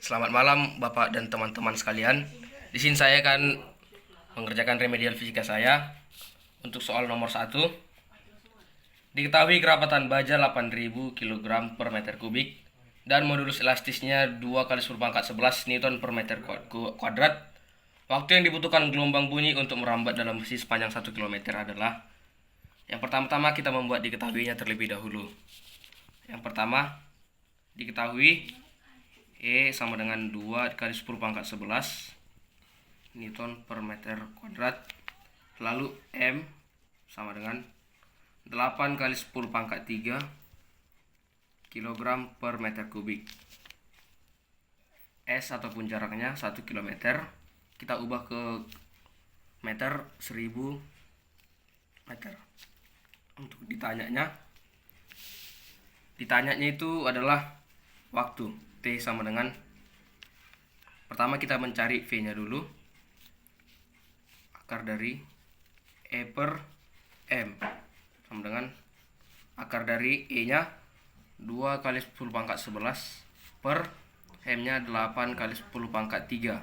Selamat malam Bapak dan teman-teman sekalian. Di sini saya akan mengerjakan remedial fisika saya untuk soal nomor 1. Diketahui kerapatan baja 8000 kg per meter kubik dan modulus elastisnya 2 kali 10 pangkat 11 Newton per meter kuadrat. Waktu yang dibutuhkan gelombang bunyi untuk merambat dalam besi sepanjang 1 km adalah. Yang pertama-tama kita membuat diketahuinya terlebih dahulu. Yang pertama, diketahui E sama dengan 2 kali 10 pangkat 11 Newton per meter kuadrat. Lalu M sama dengan 8 kali 10 pangkat 3 kilogram per meter kubik. S ataupun jaraknya 1 km kita ubah ke meter, 1000 meter. Untuk ditanyanya itu adalah waktu. T sama dengan, pertama kita mencari V nya dulu, akar dari E per M sama dengan akar dari E nya 2 kali 10 pangkat 11 per M nya 8 kali 10 pangkat 3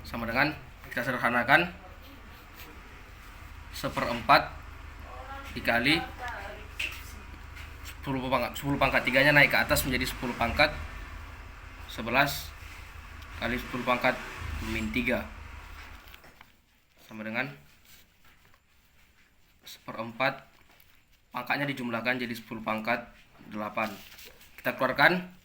sama dengan, kita sederhanakan, 1/4 dikali 10 pangkat 3 nya naik ke atas menjadi 10 pangkat 11 kali 10 pangkat min 3 sama dengan 1/4 pangkatnya dijumlahkan jadi 10 pangkat 8. Kita keluarkan.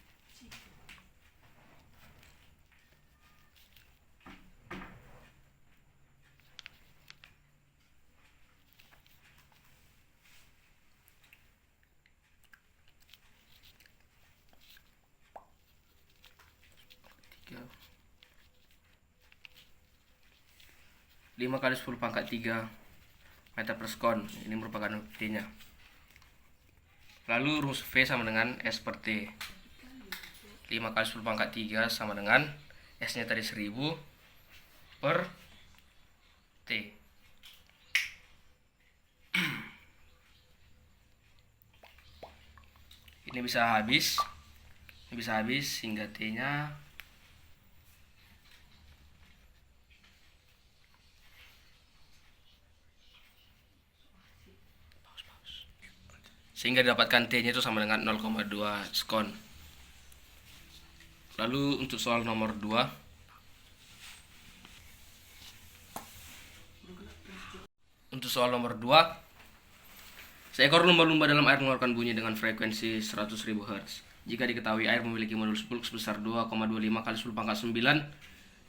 Lima kali 10 pangkat 3 meter per sekon. Ini merupakan T nya. Lalu rumus V sama dengan S per T. 5 kali 10 pangkat 3 sama dengan S nya tadi 1000 per T. Ini bisa habis hingga T nya sehingga didapatkan T nya itu sama dengan 0,2 sekon. Lalu untuk soal nomor 2, seekor lumba-lumba dalam air mengeluarkan bunyi dengan frekuensi 100.000 Hz. Jika diketahui air memiliki modulus bulk sebesar 2,25 kali 10 pangkat 9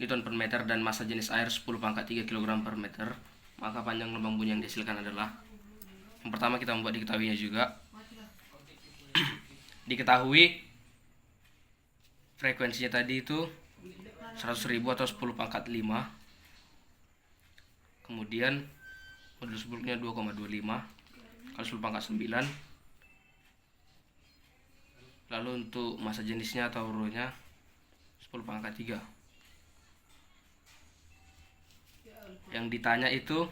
Newton per meter dan massa jenis air 10 pangkat 3 kg per meter, maka panjang gelombang bunyi yang dihasilkan adalah. Yang pertama kita membuat diketahuinya juga. Diketahui frekuensinya tadi itu 100.000 atau 10 pangkat 5. Kemudian modulus bulknya 2,25 kali 10 pangkat 9. Lalu untuk massa jenisnya atau rho nya 10 pangkat 3. Yang ditanya itu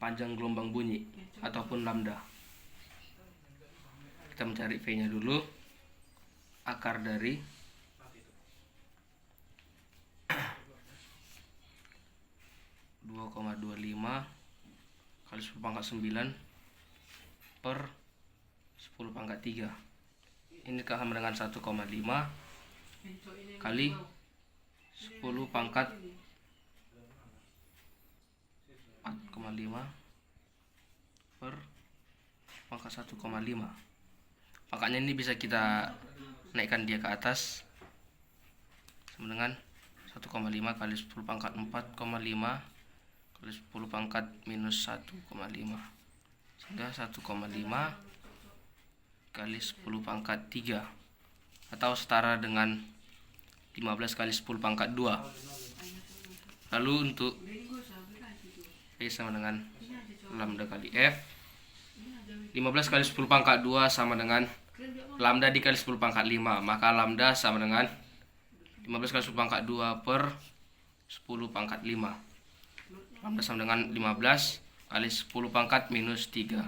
panjang gelombang bunyi ataupun lambda. Kita mencari V nya dulu. Akar dari 2,25 kali 10 pangkat 9 per 10 pangkat 3. Ini sama dengan 1,5 kali 10 pangkat 4,5 per pangkat 1,5. Pangkatnya ini bisa kita naikkan dia ke atas sama dengan 1,5 kali 10 pangkat 4,5 kali 10 pangkat minus 1,5 sehingga 1,5 kali 10 pangkat 3 atau setara dengan 15 kali 10 pangkat 2. Lalu untuk E sama dengan lambda kali F. 15 kali 10 pangkat 2 sama dengan lambda dikali 10 pangkat 5. Maka lambda sama dengan 15 kali 10 pangkat 2 per 10 pangkat 5. Lambda sama dengan 15 kali 10 pangkat minus 3.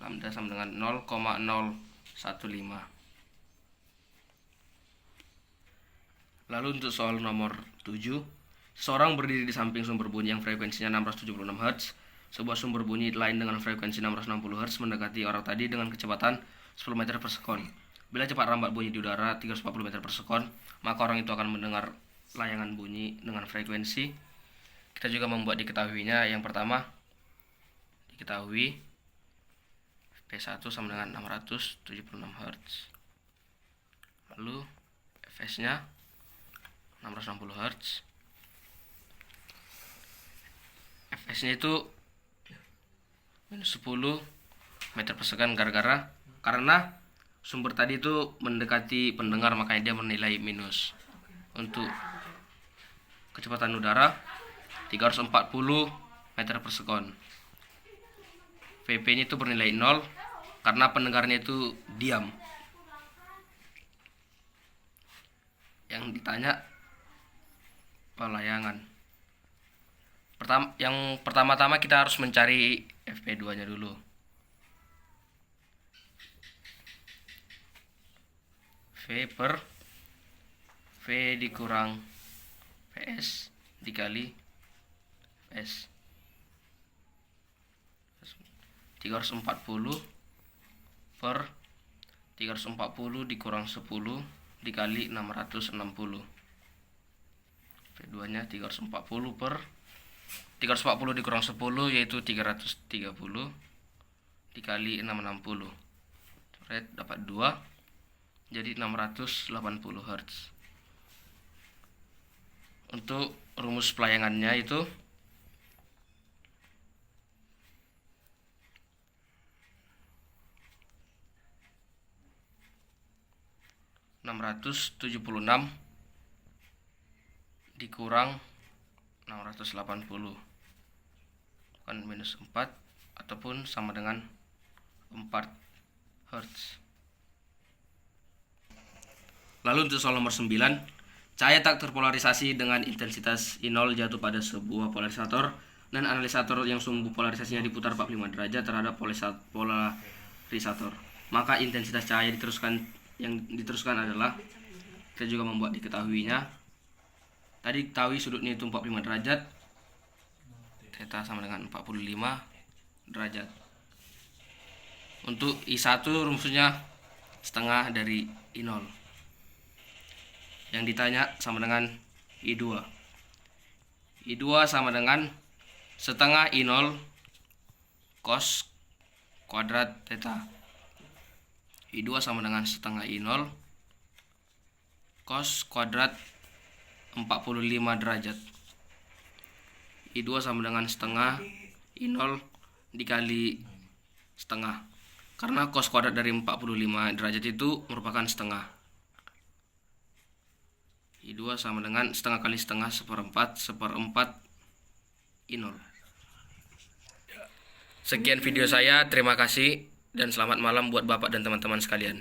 lambda sama dengan 0,015. Lalu untuk soal nomor 7, seseorang berdiri di samping sumber bunyi yang frekuensinya 676 Hz. Sebuah sumber bunyi lain dengan frekuensi 660 Hz mendekati orang tadi dengan kecepatan 10 meter per sekon. Bila cepat rambat bunyi di udara 340 meter per sekon, maka orang itu akan mendengar layangan bunyi dengan frekuensi. Kita juga membuat diketahuinya. Yang pertama, diketahui P1 sama dengan 676 Hz. Lalu Fs-nya 660 Hz. Fs-nya itu minus 10 meter per second karena sumber tadi itu mendekati pendengar, makanya dia menilai minus. Untuk kecepatan udara 340 meter per second. Vp-nya itu bernilai 0 karena pendengarnya itu diam. Yang ditanya pelayangan. Yang pertama-tama kita harus mencari FP2-nya dulu. V dikurang PS dikali S 340 per 340 dikurang 10 dikali 660. V2 nya 340 per 340 dikurang 10 yaitu 330 dikali 660. Coret dapat 2, jadi 680 Hz. Untuk rumus pelayangannya itu (676) dikurang 680 kan minus 4 ataupun sama dengan 4 Hz. Lalu untuk soal nomor 9, cahaya tak terpolarisasi dengan intensitas I0 jatuh pada sebuah polarisator dan analisator yang sumbu polarisasinya diputar 45 derajat terhadap polarisator. Maka intensitas cahaya yang diteruskan adalah, kita juga membuat diketahuinya. Tadi ketahui sudutnya itu 45 derajat, theta sama dengan 45 derajat. Untuk I1 rumusnya setengah dari I0. Yang ditanya sama dengan I2. I2 sama dengan setengah I0 cos kuadrat theta. I2 sama dengan setengah I0 cos kuadrat 45 derajat. I2 sama dengan setengah I0 dikali setengah, karena cos kuadrat dari 45 derajat itu merupakan setengah. I2 sama dengan setengah kali setengah seperempat I0. Sekian video saya, terima kasih dan selamat malam buat Bapak dan teman-teman sekalian.